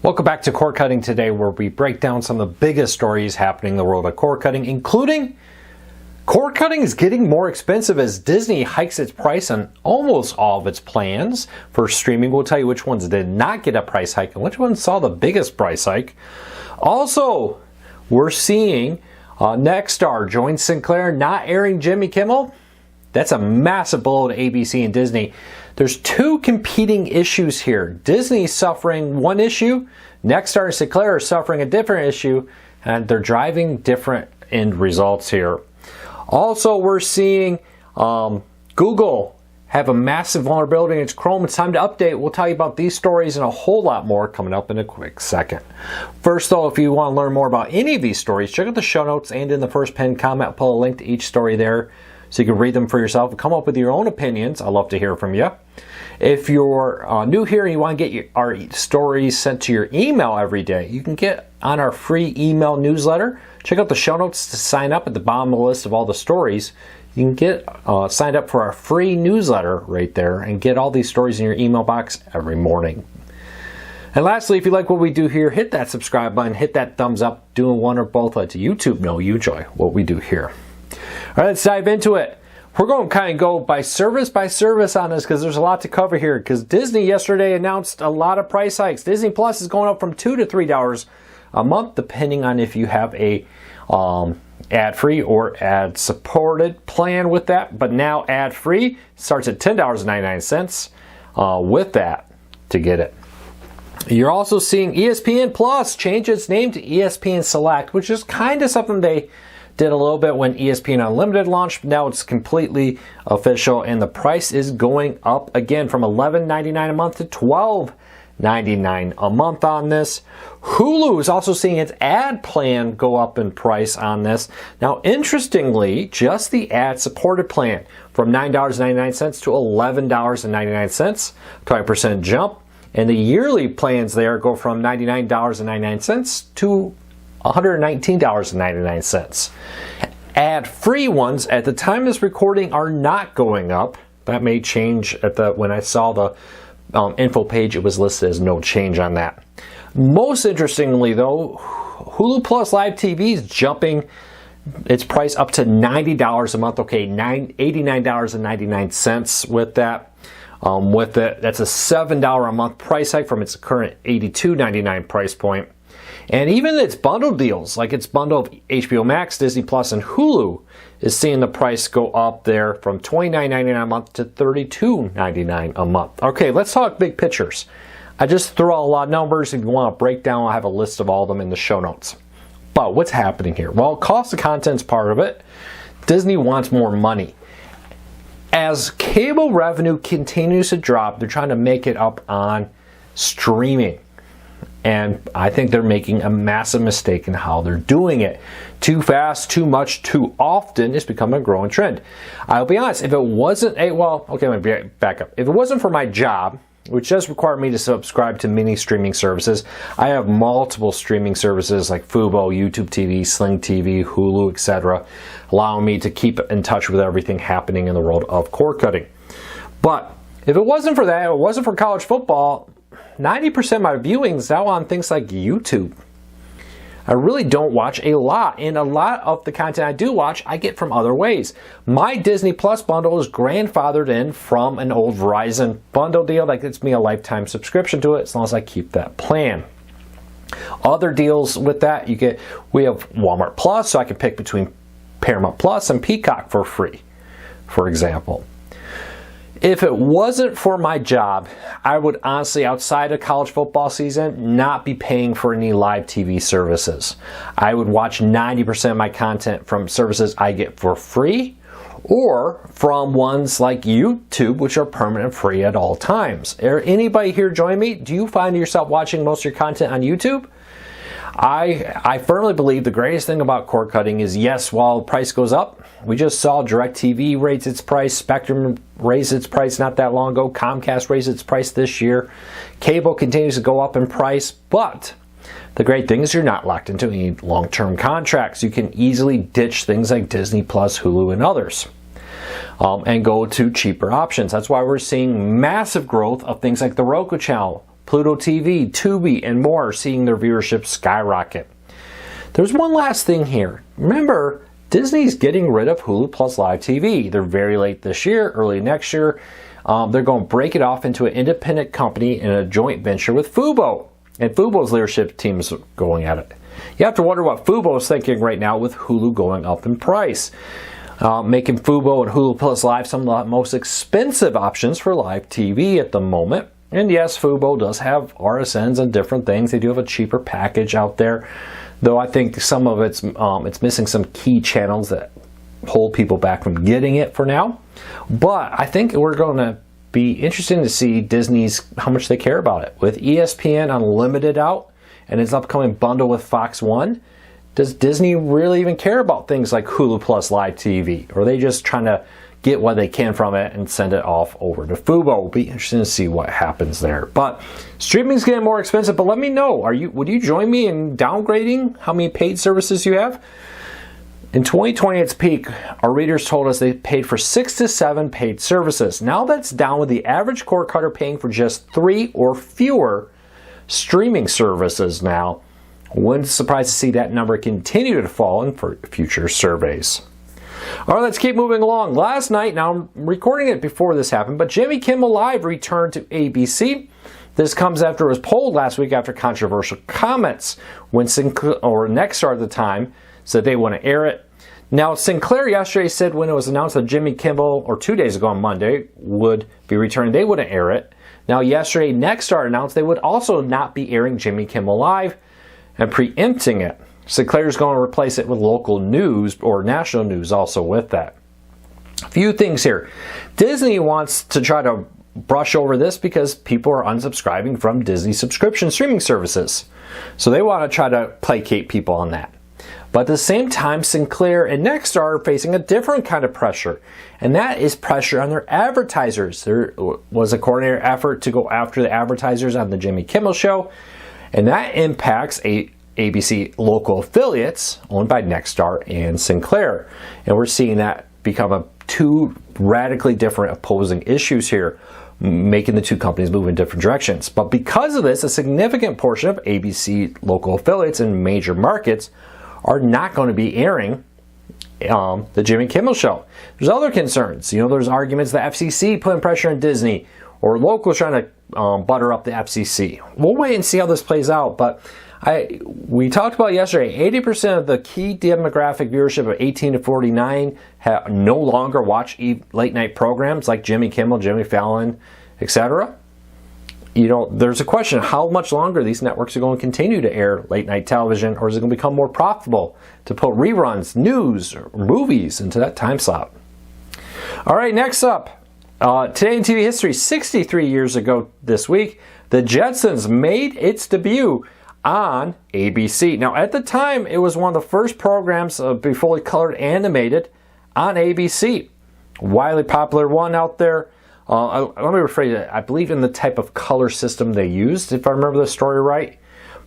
Welcome back to Cord Cutting today, where we break down some of the biggest stories happening in the world of cord cutting, including cord cutting is getting more expensive as Disney hikes its price on almost all of its plans for streaming. We'll tell you which ones did not get a price hike and which ones saw the biggest price hike. Also, we're seeing Nexstar join Sinclair not airing Jimmy Kimmel. That's a massive blow to ABC and Disney. There's two competing issues here. Disney's suffering one issue, Nexstar and Sinclair are suffering a different issue, and they're driving different end results here. Also, we're seeing Google have a massive vulnerability in its Chrome. It's time to update. We'll tell you about these stories and a whole lot more coming up in a quick second. First, though, if you want to learn more about any of these stories, check out the show notes, and in the first pinned comment, I'll pull a link to each story there so you can read them for yourself and come up with your own opinions. I'd love to hear from you. If you're new here and you want to get our stories sent to your email every day, you can get on our free email newsletter. Check out the show notes to sign up at the bottom of the list of all the stories. You can get signed up for our free newsletter right there and get all these stories in your email box every morning. And lastly, if you like what we do here, hit that subscribe button, hit that thumbs up. Doing one or both lets YouTube know you enjoy what we do here. All right, let's dive into it. We're going to kind of go by service on this because there's a lot to cover here. Because Disney yesterday announced a lot of price hikes. Disney Plus is going up from $2 to $3 a month, depending on if you have a ad-free or ad-supported plan with that. But now ad-free starts at $10.99 with that to get it. You're also seeing ESPN Plus change its name to ESPN Select, which is kind of something they did a little bit when ESPN Unlimited launched. Now it's completely official, and the price is going up again from $11.99 a month to $12.99 a month on this. Hulu is also seeing its ad plan go up in price on this. Now, interestingly, just the ad-supported plan from $9.99 to $11.99, 20% jump. And the yearly plans there go from $99.99 to $119.99. Ad-free ones at the time of this recording are not going up. That may change when I saw the info page. It was listed as no change on that. Most interestingly, though, Hulu Plus Live TV is jumping its price up to $90 a month. Okay, $89.99 with that. With it, that's a $7 a month price hike from its current $82.99 price point. And even its bundle deals, like its bundle of HBO Max, Disney Plus, and Hulu, is seeing the price go up there from $29.99 a month to $32.99 a month. Okay, let's talk big pictures. I just threw out a lot of numbers. If you want a breakdown, I'll have a list of all of them in the show notes. But what's happening here? Well, cost of content's part of it. Disney wants more money. As cable revenue continues to drop, they're trying to make it up on streaming. And I think they're making a massive mistake in how they're doing it. Too fast, too much, too often is becoming a growing trend. I'll be honest, if it wasn't let me back up. If it wasn't for my job, which does require me to subscribe to many streaming services, I have multiple streaming services like Fubo, YouTube TV, Sling TV, Hulu, etc., allowing me to keep in touch with everything happening in the world of cord cutting. But if it wasn't for that, it wasn't for college football, 90% of my viewings now on things like YouTube. I really don't watch a lot, and a lot of the content I do watch, I get from other ways. My Disney Plus bundle is grandfathered in from an old Verizon bundle deal that gets me a lifetime subscription to it as long as I keep that plan. Other deals with that, we have Walmart Plus, so I can pick between Paramount Plus and Peacock for free, for example. If it wasn't for my job, I would honestly, outside of college football season, not be paying for any live TV services. I would watch 90% of my content from services I get for free or from ones like YouTube, which are permanent free at all times. Anybody here join me? Do you find yourself watching most of your content on YouTube? I firmly believe the greatest thing about cord cutting is, yes, while the price goes up, we just saw DirecTV raise its price, Spectrum raised its price not that long ago, Comcast raised its price this year, cable continues to go up in price, but the great thing is you're not locked into any long-term contracts. You can easily ditch things like Disney Plus, Hulu, and others. And go to cheaper options. That's why we're seeing massive growth of things like the Roku channel, Pluto TV, Tubi, and more are seeing their viewership skyrocket. There's one last thing here. Remember, Disney's getting rid of Hulu Plus Live TV. They're very late this year, early next year. They're going to break it off into an independent company in a joint venture with Fubo. And Fubo's leadership team is going at it. You have to wonder what Fubo is thinking right now with Hulu going up in price. Making Fubo and Hulu Plus Live some of the most expensive options for live TV at the moment. And yes, Fubo does have RSNs and different things. They do have a cheaper package out there. Though I think some of it's missing some key channels that hold people back from getting it for now. But I think we're going to be interesting to see Disney's how much they care about it. With ESPN Unlimited out and its upcoming bundle with Fox One, does Disney really even care about things like Hulu Plus Live TV? Or are they just trying to get what they can from it and send it off over to Fubo? It'll be interesting to see what happens there. But streaming's getting more expensive, but let me know. Would you join me in downgrading how many paid services you have? In 2020, at its peak, our readers told us they paid for 6 to 7 paid services. Now that's down, with the average cord cutter paying for just 3 or fewer streaming services now. Wouldn't surprise to see that number continue to fall in for future surveys. All right, let's keep moving along. Last night, now I'm recording it before this happened, but Jimmy Kimmel Live returned to ABC. This comes after it was polled last week after controversial comments when Nexstar at the time said they want to air it. Now, Sinclair yesterday said when it was announced that Jimmy Kimmel, or 2 days ago on Monday, would be returning, they wouldn't air it. Now, yesterday, Nexstar announced they would also not be airing Jimmy Kimmel Live and preempting it. Sinclair is going to replace it with local news or national news also with that. A few things here. Disney wants to try to brush over this because people are unsubscribing from Disney subscription streaming services. So they want to try to placate people on that. But at the same time, Sinclair and Nexstar are facing a different kind of pressure, and that is pressure on their advertisers. There was a coordinated effort to go after the advertisers on the Jimmy Kimmel Show, and that impacts ABC local affiliates owned by Nexstar and Sinclair. And we're seeing that become two radically different opposing issues here, making the two companies move in different directions. But because of this, a significant portion of ABC local affiliates in major markets are not going to be airing the Jimmy Kimmel Show. There's other concerns. There's arguments the FCC putting pressure on Disney, or locals trying to butter up the FCC. We'll wait and see how this plays out. But we talked about yesterday, 80% of the key demographic viewership of 18 to 49 no longer watch late night programs like Jimmy Kimmel, Jimmy Fallon, etc. There's a question, how much longer these networks are going to continue to air late night television, or is it going to become more profitable to put reruns, news, or movies into that time slot? All right, next up, today in TV history, 63 years ago this week, The Jetsons made its debut on ABC. Now, at the time, it was one of the first programs to be fully colored animated on ABC. Widely popular one out there. Let me rephrase it. I believe in the type of color system they used, if I remember the story right.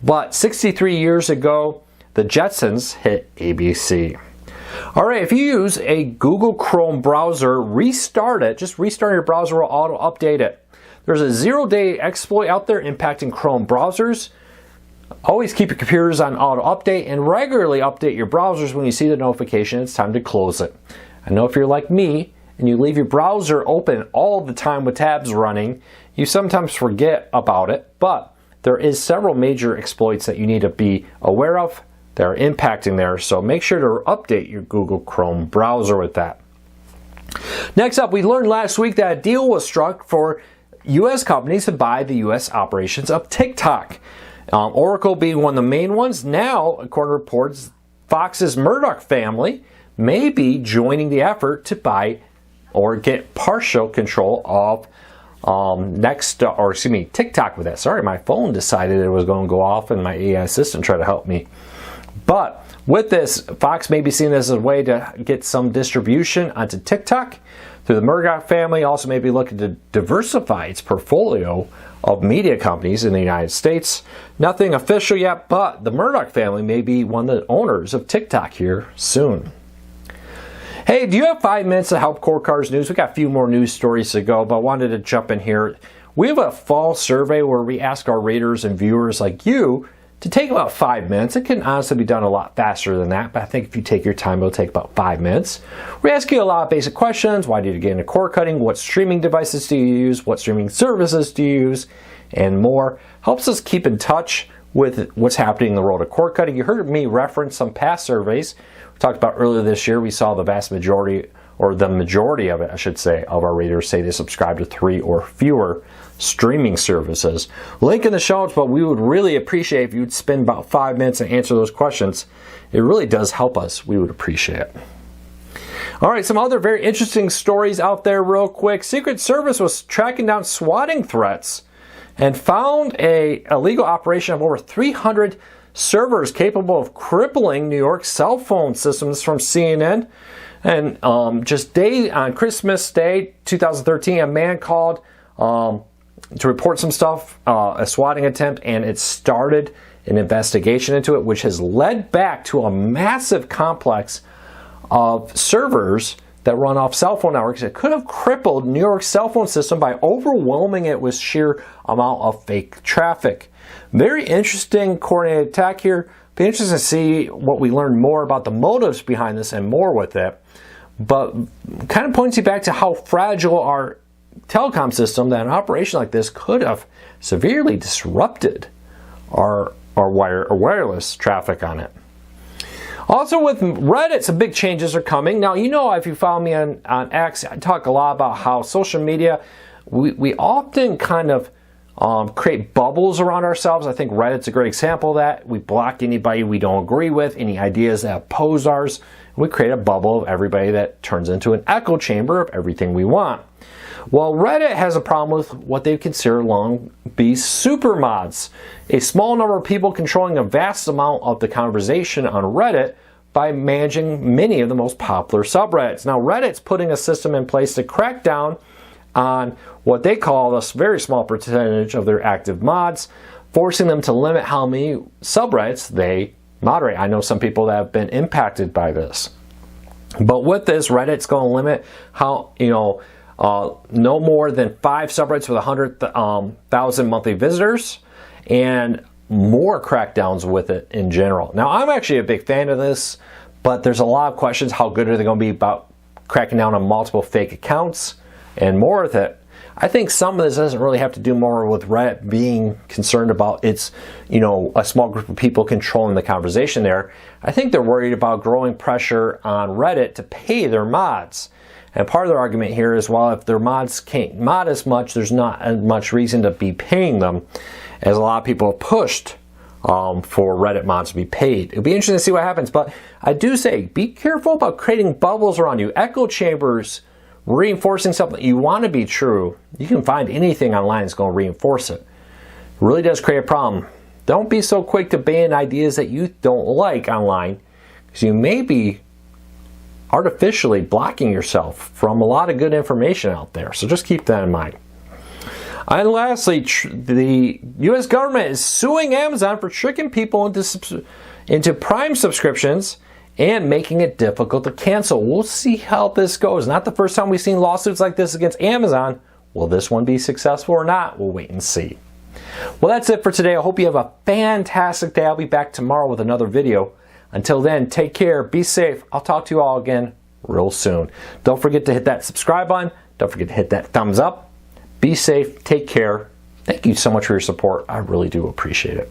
But 63 years ago, The Jetsons hit ABC. All right, if you use a Google Chrome browser, restart it. Just restart your browser will auto-update it. There's a 0-day exploit out there impacting Chrome browsers. Always keep your computers on auto-update and regularly update your browsers when you see the notification it's time to close it. I know if you're like me, and you leave your browser open all the time with tabs running, you sometimes forget about it, but there is several major exploits that you need to be aware of that are impacting there, so make sure to update your Google Chrome browser with that. Next up, we learned last week that a deal was struck for U.S. companies to buy the U.S. operations of TikTok. Oracle being one of the main ones. Now, according to reports, Fox's Murdoch family may be joining the effort to buy or get partial control of TikTok with that. Sorry, my phone decided it was going to go off and my AI assistant tried to help me. But with this, Fox may be seeing this as a way to get some distribution onto TikTok through the Murdoch family. Also may be looking to diversify its portfolio of media companies in the United States. Nothing official yet, but the Murdoch family may be one of the owners of TikTok here soon. Hey, do you have 5 minutes to help Core Cars News? We got a few more news stories to go, but I wanted to jump in here. We have a fall survey where we ask our readers and viewers like you to take about 5 minutes. It can honestly be done a lot faster than that, but I think if you take your time, it'll take about 5 minutes. We ask you a lot of basic questions. Why did you get into cord cutting? What streaming devices do you use? What streaming services do you use? And more. Helps us keep in touch with what's happening in the world of cord cutting. You heard me reference some past surveys we talked about earlier this year. We saw the vast majority, or the majority of it, I should say, of our readers say they subscribe to 3 or fewer streaming services. Link in the show notes, but we would really appreciate if you'd spend about 5 minutes and answer those questions. It really does help us. We would appreciate it. All right, some other very interesting stories out there real quick. Secret Service was tracking down swatting threats and found a illegal operation of over 300 servers capable of crippling New York cell phone systems from CNN. And just days on Christmas Day 2013, a man called to report some stuff, a swatting attempt, and it started an investigation into it, which has led back to a massive complex of servers that run off cell phone networks. It could have crippled New York's cell phone system by overwhelming it with sheer amount of fake traffic. Very interesting coordinated attack here. Be interesting to see what we learn more about the motives behind this and more with it. But kind of points you back to how fragile our telecom system, that an operation like this could have severely disrupted our wireless traffic on it. Also with Reddit, some big changes are coming. Now, you know, if you follow me on X, I talk a lot about how social media, we often kind of create bubbles around ourselves. I think Reddit's a great example of that. We block anybody we don't agree with, any ideas that oppose ours. We create a bubble of everybody that turns into an echo chamber of everything we want. Well, Reddit has a problem with what they consider long be super mods, a small number of people controlling a vast amount of the conversation on Reddit by managing many of the most popular subreddits. Now, Reddit's putting a system in place to crack down on what they call a very small percentage of their active mods, forcing them to limit how many subreddits they moderate. I know some people that have been impacted by this. But with this, Reddit's going to limit how, no more than 5 subreddits with 100,000 monthly visitors, and more crackdowns with it in general. Now, I'm actually a big fan of this, but there's a lot of questions. How good are they going to be about cracking down on multiple fake accounts and more with it? I think some of this doesn't really have to do more with Reddit being concerned about its, a small group of people controlling the conversation there. I think they're worried about growing pressure on Reddit to pay their mods. And part of their argument here is, well, if their mods can't mod as much, there's not as much reason to be paying them, as a lot of people have pushed for Reddit mods to be paid. It'll be interesting to see what happens, but I do say, be careful about creating bubbles around you. Echo chambers, reinforcing something you want to be true. You can find anything online that's going to reinforce it. It really does create a problem. Don't be so quick to ban ideas that you don't like online, because you may be artificially blocking yourself from a lot of good information out there. So just keep that in mind. And lastly, the U.S. government is suing Amazon for tricking people into Prime subscriptions and making it difficult to cancel. We'll see how this goes. Not the first time we've seen lawsuits like this against Amazon. Will this one be successful or not? We'll wait and see. Well, that's it for today. I hope you have a fantastic day. I'll be back tomorrow with another video. Until then, take care, be safe. I'll talk to you all again real soon. Don't forget to hit that subscribe button. Don't forget to hit that thumbs up. Be safe, take care. Thank you so much for your support. I really do appreciate it.